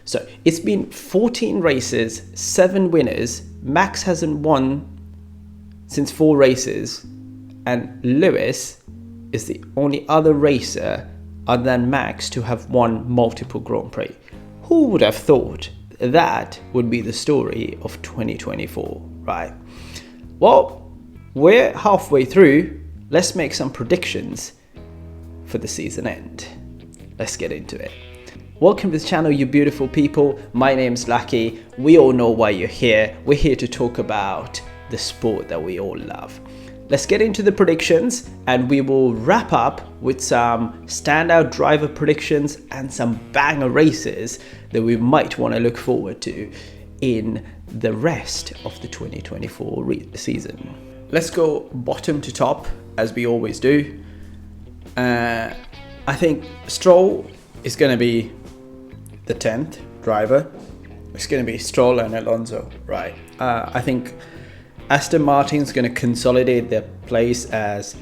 So it's been 14 races, 7 winners. Max hasn't won since 4 races, and Lewis is the only other racer other than Max to have won multiple Grand Prix. Who would have thought that would be the story of 2024, right? Well, we're halfway through. Let's make some predictions for the season end. Let's get into it. Welcome to the channel, you beautiful people. My name's Lucky. We all know why you're here. We're here to talk about the sport that we all love. Let's get into the predictions, and we will wrap up with some standout driver predictions and some banger races that we might want to look forward to in the rest of the 2024 season. Let's go bottom to top, as we always do. I think Stroll is going to be the 10th driver. It's going to be Stroll and Alonso, right? I think Aston Martin's going to consolidate their place as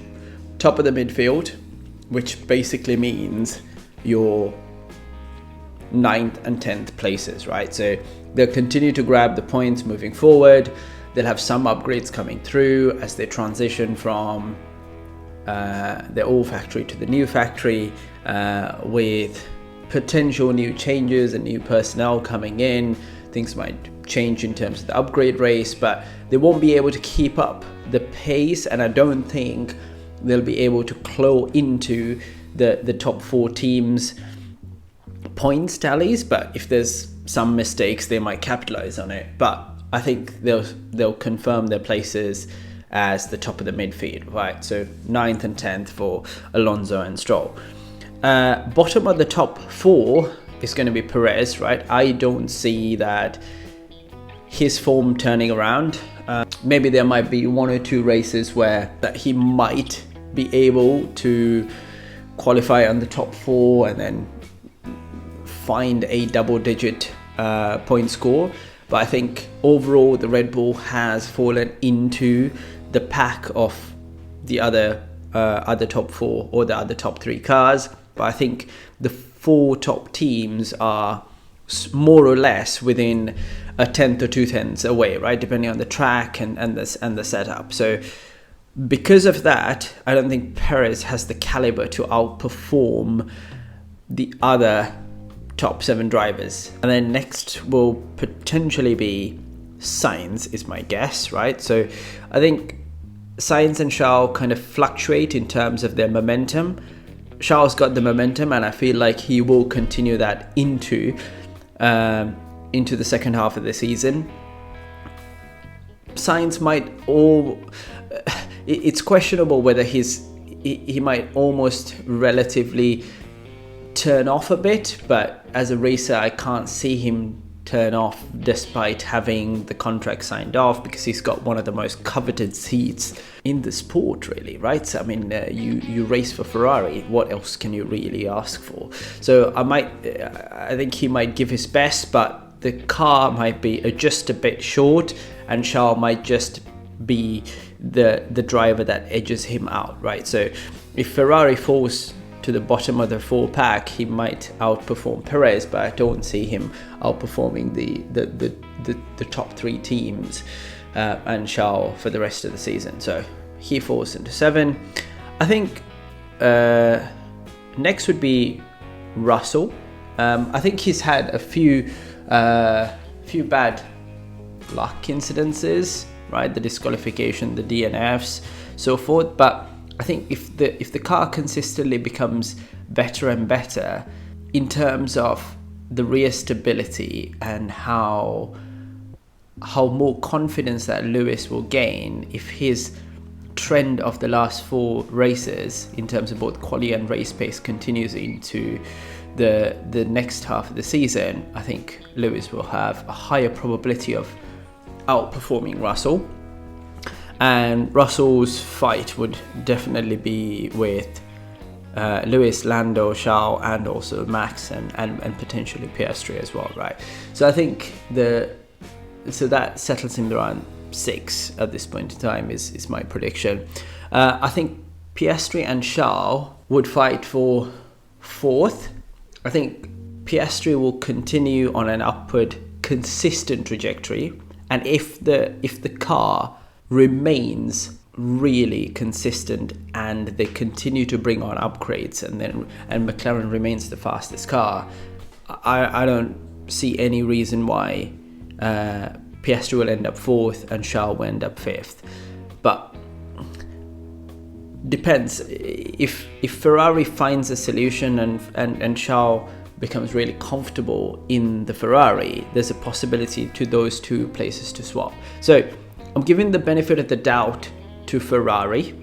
top of the midfield, which basically means your 9th and 10th places, right? So they'll continue to grab the points moving forward. They'll have some upgrades coming through as they transition from the old factory to the new factory, with potential new changes and new personnel coming in. Things might change in terms of the upgrade race, but they won't be able to keep up the pace, and I don't think they'll be able to claw into the top 4 teams' points tallies. But if there's some mistakes, they might capitalize on it. But I think they'll confirm their places as the top of the midfield, right? So 9th and 10th for Alonso and Stroll. Bottom of the top 4 is going to be Perez, right? I don't see that his form turning around. Maybe there might be 1 or 2 races where that he might be able to qualify on the top 4 and then find a double-digit point score. But I think overall the Red Bull has fallen into the pack of the other top 4 or the other top 3 cars. But I think the 4 top teams are more or less within a 10th or 2/10ths away, right? Depending on the track and the setup. So because of that, I don't think Perez has the caliber to outperform the other top 7 drivers. And then next will potentially be Sainz, is my guess, right? So I think Sainz and Charles kind of fluctuate in terms of their momentum. Charles got the momentum, and I feel like he will continue that into the second half of the season. Sainz might it's questionable whether he might almost relatively turn off a bit, but as a racer I can't see him turn off despite having the contract signed off, because he's got one of the most coveted seats in the sport, really, right? So, I mean, you race for Ferrari. What else can you really ask for? So I think he might give his best, but the car might be just a bit short, and Charles might just be the driver that edges him out, right? So if Ferrari falls to the bottom of the 4 pack, he might outperform Perez, but I don't see him outperforming the top 3 teams and Charles for the rest of the season. So he falls into 7. I think next would be Russell. I think he's had a few bad luck incidences, right? The disqualification, the DNFs, so forth. But I think if the car consistently becomes better and better in terms of the rear stability and how more confidence that Lewis will gain, if his trend of the last 4 races in terms of both quali and race pace continues into the next half of the season, I think Lewis will have a higher probability of outperforming Russell. And Russell's fight would definitely be with Lewis, Lando, Charles, and also Max, and potentially Piastri as well, right? So I think so that settles him around 6 at this point in time is my prediction. I think Piastri and Charles would fight for 4th. I think Piastri will continue on an upward, consistent trajectory, and if the car remains really consistent and they continue to bring on upgrades, and McLaren remains the fastest car, I don't see any reason why Piastri will end up 4th and Charles will end up 5th. But depends. If Ferrari finds a solution and Charles becomes really comfortable in the Ferrari, there's a possibility to those two places to swap. So I'm giving the benefit of the doubt to Ferrari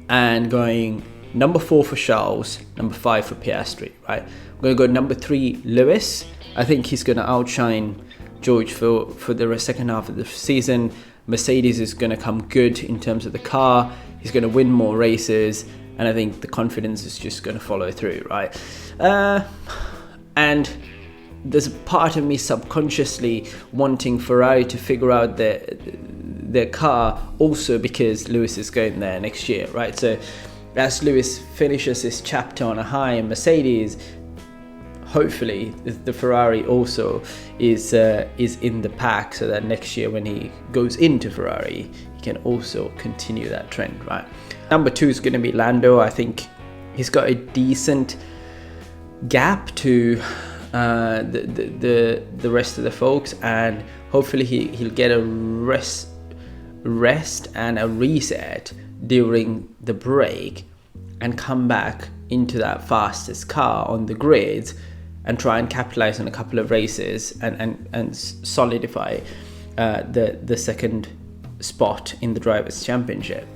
and going number 4 for Charles, number 5 for Piastri, right? I'm going to go number 3, Lewis. I think he's going to outshine George for the second half of the season. Mercedes is going to come good in terms of the car. He's going to win more races, and I think the confidence is just going to follow through, right? And there's a part of me subconsciously wanting Ferrari to figure out their car also because Lewis is going there next year, right? So as Lewis finishes this chapter on a high in Mercedes, hopefully the Ferrari also is in the pack, so that next year when he goes into Ferrari, he can also continue that trend, right? Number 2 is going to be Lando. I think he's got a decent gap to the rest of the folks, and hopefully he'll get a rest and a reset during the break and come back into that fastest car on the grid and try and capitalize on a couple of races and solidify the second spot in the Drivers' Championship.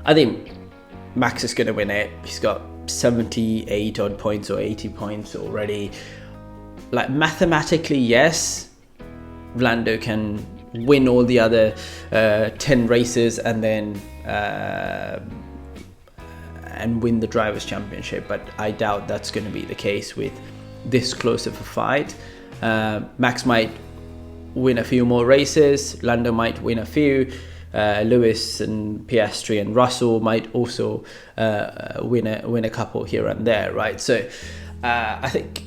I think Max is going to win it. He's got 78 odd points or 80 points already. Like, mathematically, yes, Lando can win all the other 10 races and then and win the Drivers' Championship, but I doubt that's going to be the case with this close of a fight. Max might win a few more races, Lando might win a few, Lewis and Piastri and Russell might also win a couple here and there, right? So I think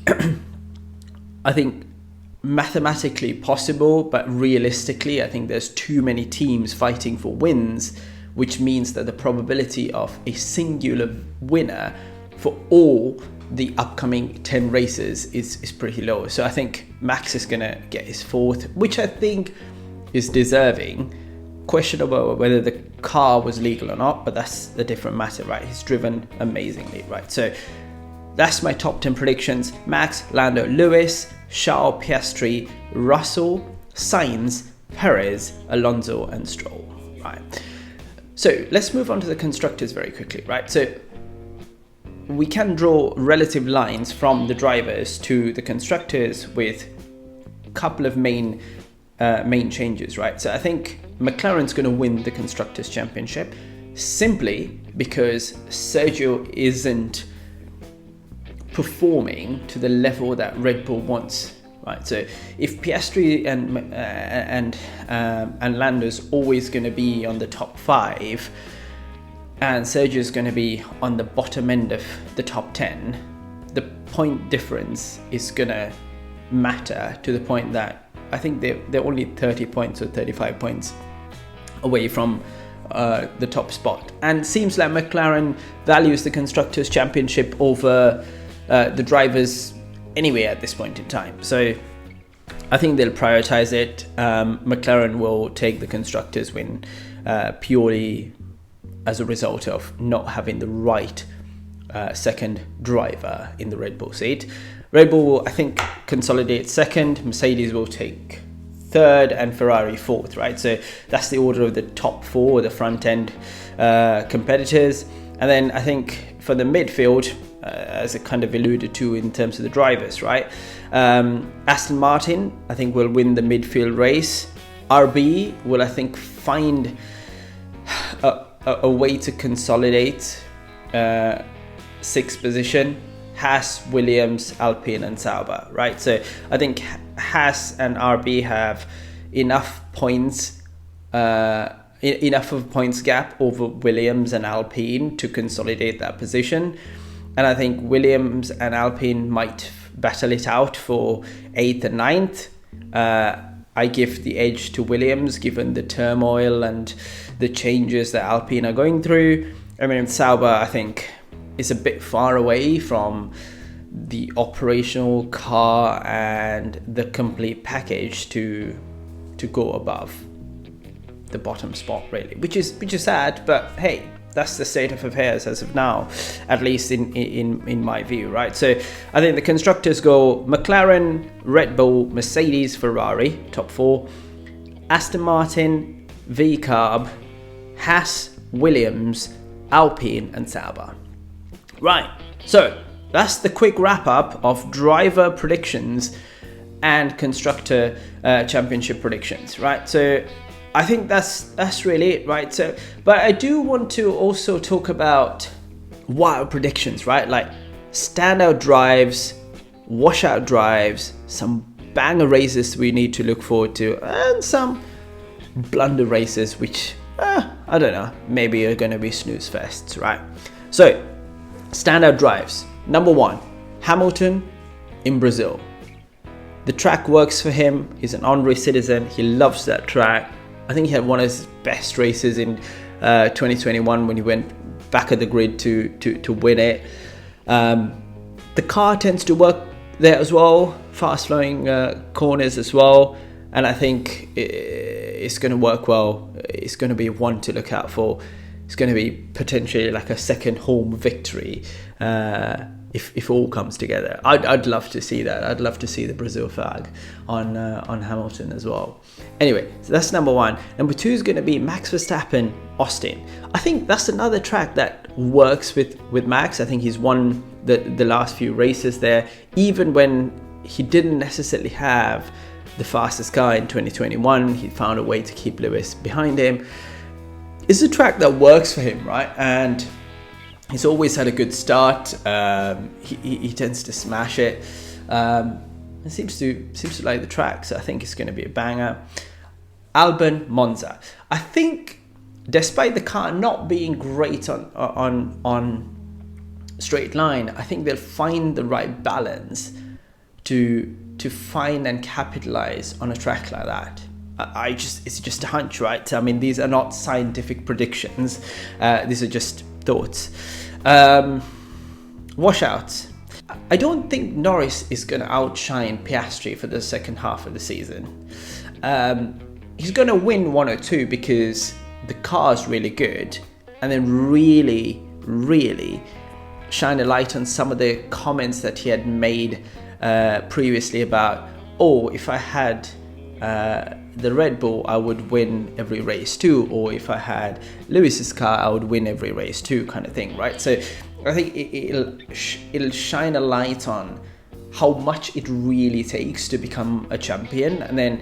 mathematically possible, but realistically, I think there's too many teams fighting for wins, which means that the probability of a singular winner for all the upcoming 10 races is pretty low. So I think Max is going to get his 4th, which I think is deserving. Questionable whether the car was legal or not, but that's a different matter, right? He's driven amazingly, right? So that's my top 10 predictions. Max, Lando, Lewis, Charles, Piastri, Russell, Sainz, Perez, Alonso and Stroll, right? So let's move on to the constructors very quickly, right? So we can draw relative lines from the drivers to the constructors with a couple of main changes, right? So I think McLaren's going to win the Constructors' Championship simply because Sergio isn't performing to the level that Red Bull wants, right? So if Piastri and Lando's always going to be on the top 5, and Sergio's going to be on the bottom end of the top 10, the point difference is going to matter to the point that I think they're only 30 points or 35 points away from the top spot. And seems like McLaren values the Constructors' Championship over the drivers anyway at this point in time. So I think they'll prioritize it. McLaren will take the Constructors' win purely as a result of not having the right second driver in the Red Bull seat. Red Bull will, I think, consolidate second, Mercedes will take third, and Ferrari 4th, right? So that's the order of the top 4, the front end competitors. And then I think for the midfield, as I kind of alluded to in terms of the drivers, right? Aston Martin, I think, will win the midfield race. RB will, I think, find a way to consolidate 6th position. Haas, Williams, Alpine and Sauber, right? So I think Haas and RB have enough points, enough of points gap over Williams and Alpine to consolidate that position. and I think Williams and Alpine might battle it out for 8th and 9th. I give the edge to Williams given the turmoil and the changes that Alpine are going through. I mean, Sauber, I think, is a bit far away from the operational car and the complete package to go above the bottom spot, really, which is sad, but hey, that's the state of affairs as of now, at least in my view, right? So I think the constructors go McLaren, Red Bull, Mercedes, Ferrari, top 4, Aston Martin, VCarb, Haas, Williams, Alpine and Sauber. Right, so that's the quick wrap up of driver predictions and constructor championship predictions, right? So I think that's really it, right? So, but I do want to also talk about wild predictions, right? Like standout drives, washout drives, some banger races we need to look forward to, and some blunder races which, I don't know, maybe are going to be snooze fests, right? So, standout drives. Number 1, Hamilton in Brazil. The track works for him. He's an honorary citizen. He loves that track. I think he had one of his best races in 2021 when he went back at the grid to win it. The car tends to work there as well, fast flowing corners as well, and I think it's going to work well. It's going to be one to look out for. It's going to be potentially like a second home victory if all comes together. I'd love to see that. I'd love to see the Brazil flag on Hamilton as well. Anyway, so that's number 1. Number 2 is going to be Max Verstappen, Austin. I think that's another track that works with Max. I think he's won the last few races there, even when he didn't necessarily have the fastest car in 2021. He found a way to keep Lewis behind him. It's a track that works for him, right? And he's always had a good start. He tends to smash it. It seems to like the track, so I think it's going to be a banger. Albon, Monza. I think, despite the car not being great on straight line, I think they'll find the right balance to find and capitalize on a track like that. It's just a hunch, right? I mean, these are not scientific predictions. These are just thoughts. Washouts. I don't think Norris is going to outshine Piastri for the second half of the season. He's going to win 1 or 2 because the car is really good, and then really, really shine a light on some of the comments that he had made previously about, if I had the Red Bull, I would win every race too, or if I had Lewis's car, I would win every race too, kind of thing, right? So I think it'll shine a light on how much it really takes to become a champion, and then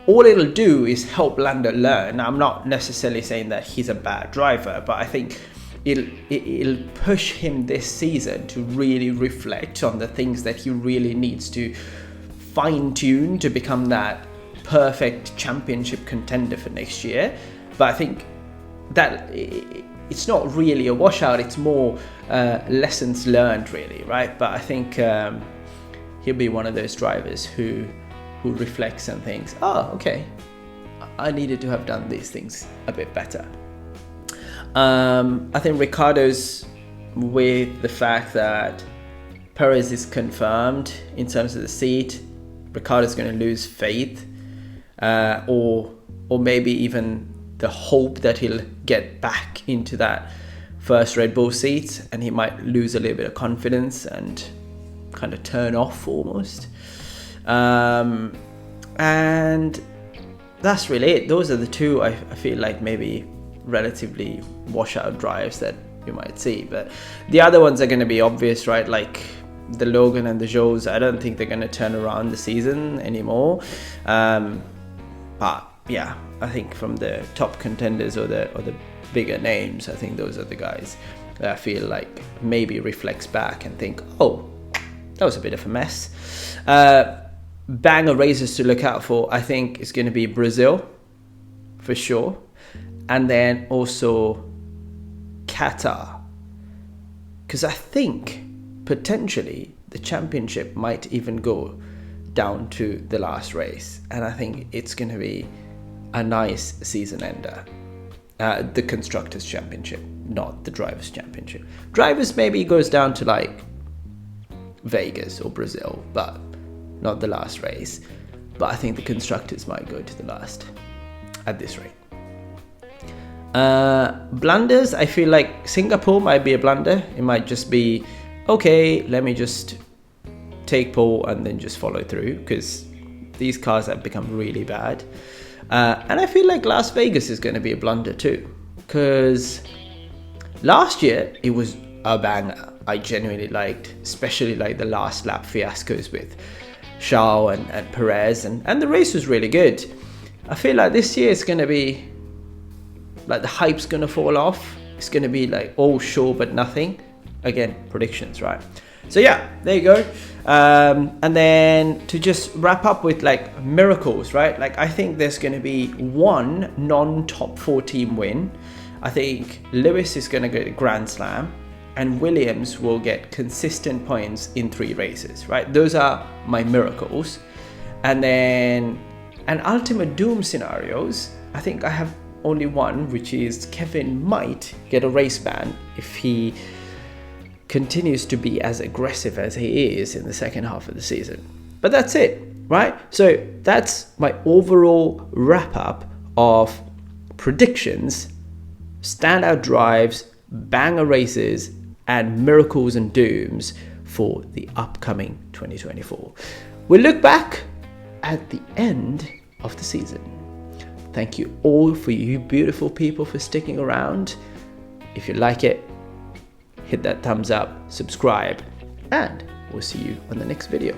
all it'll do is help Lando learn. I'm not necessarily saying that he's a bad driver, but I think it'll push him this season to really reflect on the things that he really needs to fine-tune to become that perfect championship contender for next year. But I think that it's not really a washout, it's more lessons learned, really, right? But I think he'll be one of those drivers who reflects and thinks, okay, I needed to have done these things a bit better. I think Ricciardo's, with the fact that Perez is confirmed in terms of the seat, Ricciardo's going to lose faith, or maybe even the hope that he'll get back into that first Red Bull seat, and he might lose a little bit of confidence and kind of turn off almost. And that's really it. Those are the two I feel like maybe relatively washout drives that you might see, but the other ones are going to be obvious, right? Like the Logan and the Zhous, I don't think they're going to turn around the season anymore. But yeah, I think from the top contenders or the bigger names, I think those are the guys that I feel like maybe reflects back and think, that was a bit of a mess. Banger races to look out for, I think, is going to be Brazil for sure, and then also Qatar, because I think potentially the championship might even go down to the last race, and I think it's going to be a nice season ender. The Constructors' Championship, not the Drivers' Championship. Drivers maybe goes down to like Vegas or Brazil, but not the last race. But I think the Constructors might go to the last at this rate. Blunders, I feel like Singapore might be a blunder. It might just be, okay, let me just take pole and then just follow through, because these cars have become really bad. And I feel like Las Vegas is going to be a blunder too, because last year it was a banger. I genuinely liked, especially like the last lap fiascos with Charles and Perez, and the race was really good. I feel like this year it's going to be like the hype's going to fall off. It's going to be like all sure but nothing. Again, predictions, right? So yeah, there you go. And then to just wrap up with like miracles, right? Like I think there's going to be one non-top 4 team win. I think Lewis is going to get a Grand Slam, and Williams will get consistent points in 3 races, right? Those are my miracles. And then an ultimate doom scenarios, I think I have only one, which is Kevin might get a race ban if he continues to be as aggressive as he is in the second half of the season. But that's it, right? So that's my overall wrap up of predictions, standout drives, banger races, and miracles and dooms for the upcoming 2024. We'll look back at the end of the season. Thank you all for you beautiful people for sticking around. If you like it, hit that thumbs up, subscribe, and we'll see you on the next video.